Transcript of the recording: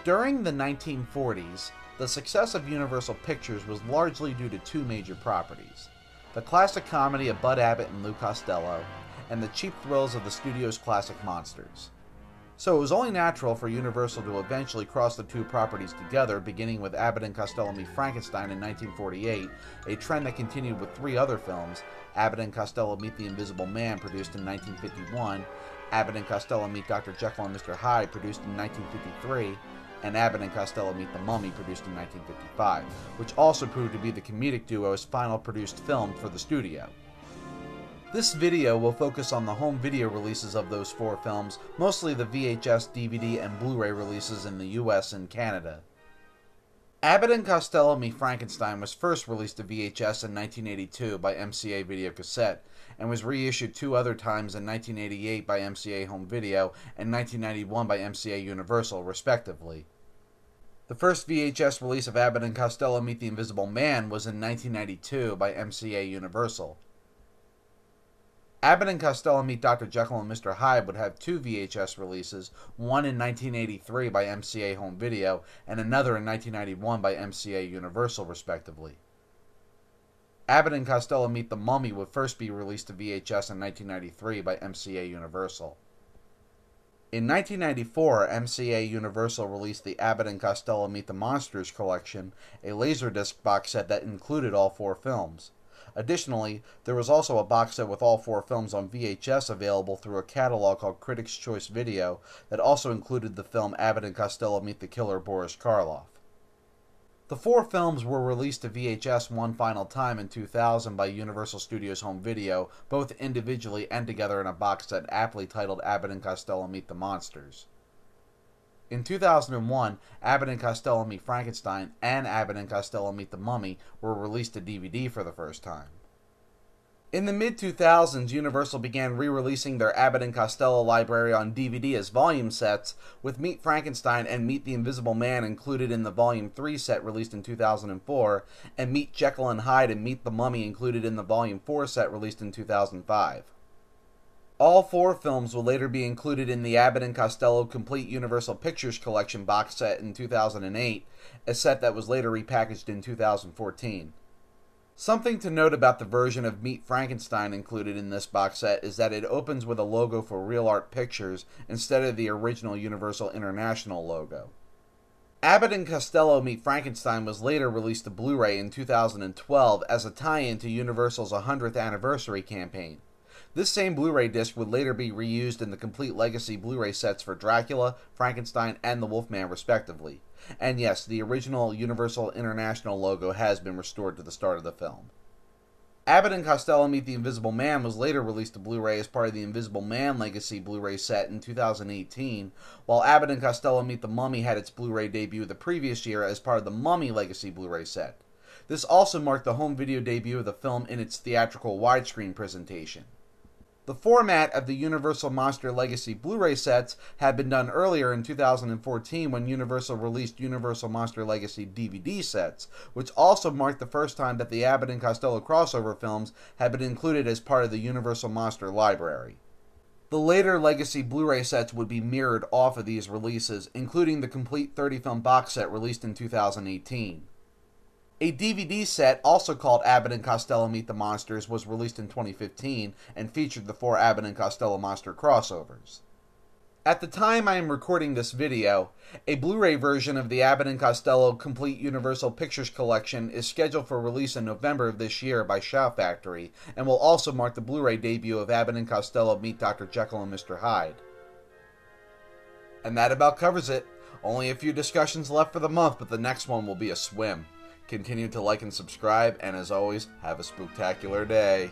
During the 1940s, the success of Universal Pictures was largely due to two major properties: the classic comedy of Bud Abbott and Lou Costello, and the cheap thrills of the studio's classic monsters. So it was only natural for Universal to eventually cross the two properties together, beginning with Abbott and Costello Meet Frankenstein in 1948, a trend that continued with three other films: Abbott and Costello Meet the Invisible Man, produced in 1951, Abbott and Costello Meet Dr. Jekyll and Mr. Hyde, produced in 1953, and Abbott and Costello Meet the Mummy, produced in 1955, which also proved to be the comedic duo's final produced film for the studio. This video will focus on the home video releases of those four films, mostly the VHS, DVD, and Blu-ray releases in the US and Canada. Abbott and Costello Meet Frankenstein was first released to VHS in 1982 by MCA Videocassette, and was reissued two other times in 1988 by MCA Home Video and 1991 by MCA Universal, respectively. The first VHS release of Abbott and Costello Meet the Invisible Man was in 1992 by MCA Universal. Abbott and Costello Meet Dr. Jekyll and Mr. Hyde would have two VHS releases, one in 1983 by MCA Home Video and another in 1991 by MCA Universal, respectively. Abbott and Costello Meet the Mummy would first be released to VHS in 1993 by MCA Universal. In 1994, MCA Universal released the Abbott and Costello Meet the Monsters collection, a Laserdisc box set that included all four films. Additionally, there was also a box set with all four films on VHS available through a catalog called Critics' Choice Video that also included the film Abbott and Costello Meet the Killer Boris Karloff. The four films were released to VHS one final time in 2000 by Universal Studios Home Video, both individually and together in a box set aptly titled Abbott and Costello Meet the Monsters. In 2001, Abbott and Costello Meet Frankenstein and Abbott and Costello Meet the Mummy were released to DVD for the first time. In the mid-2000s, Universal began re-releasing their Abbott and Costello library on DVD as volume sets, with Meet Frankenstein and Meet the Invisible Man included in the Volume 3 set released in 2004, and Meet Jekyll and Hyde and Meet the Mummy included in the Volume 4 set released in 2005. All four films will later be included in the Abbott and Costello Complete Universal Pictures Collection box set in 2008, a set that was later repackaged in 2014. Something to note about the version of Meet Frankenstein included in this box set is that it opens with a logo for Real Art Pictures instead of the original Universal International logo. Abbott and Costello Meet Frankenstein was later released to Blu-ray in 2012 as a tie-in to Universal's 100th anniversary campaign. This same Blu-ray disc would later be reused in the Complete Legacy Blu-ray sets for Dracula, Frankenstein, and the Wolfman respectively. And yes, the original Universal International logo has been restored to the start of the film. Abbott and Costello Meet the Invisible Man was later released to Blu-ray as part of the Invisible Man Legacy Blu-ray set in 2018, while Abbott and Costello Meet the Mummy had its Blu-ray debut the previous year as part of the Mummy Legacy Blu-ray set. This also marked the home video debut of the film in its theatrical widescreen presentation. The format of the Universal Monster Legacy Blu-ray sets had been done earlier in 2014 when Universal released Universal Monster Legacy DVD sets, which also marked the first time that the Abbott and Costello crossover films had been included as part of the Universal Monster library. The later Legacy Blu-ray sets would be mirrored off of these releases, including the complete 30-film box set released in 2018. A DVD set, also called Abbott and Costello Meet the Monsters, was released in 2015 and featured the four Abbott and Costello Monster crossovers. At the time I am recording this video, a Blu-ray version of the Abbott and Costello Complete Universal Pictures Collection is scheduled for release in November of this year by Shout Factory, and will also mark the Blu-ray debut of Abbott and Costello Meet Dr. Jekyll and Mr. Hyde. And that about covers it. Only a few discussions left for the month, but the next one will be a swim. Continue to like and subscribe, and as always, have a spooktacular day.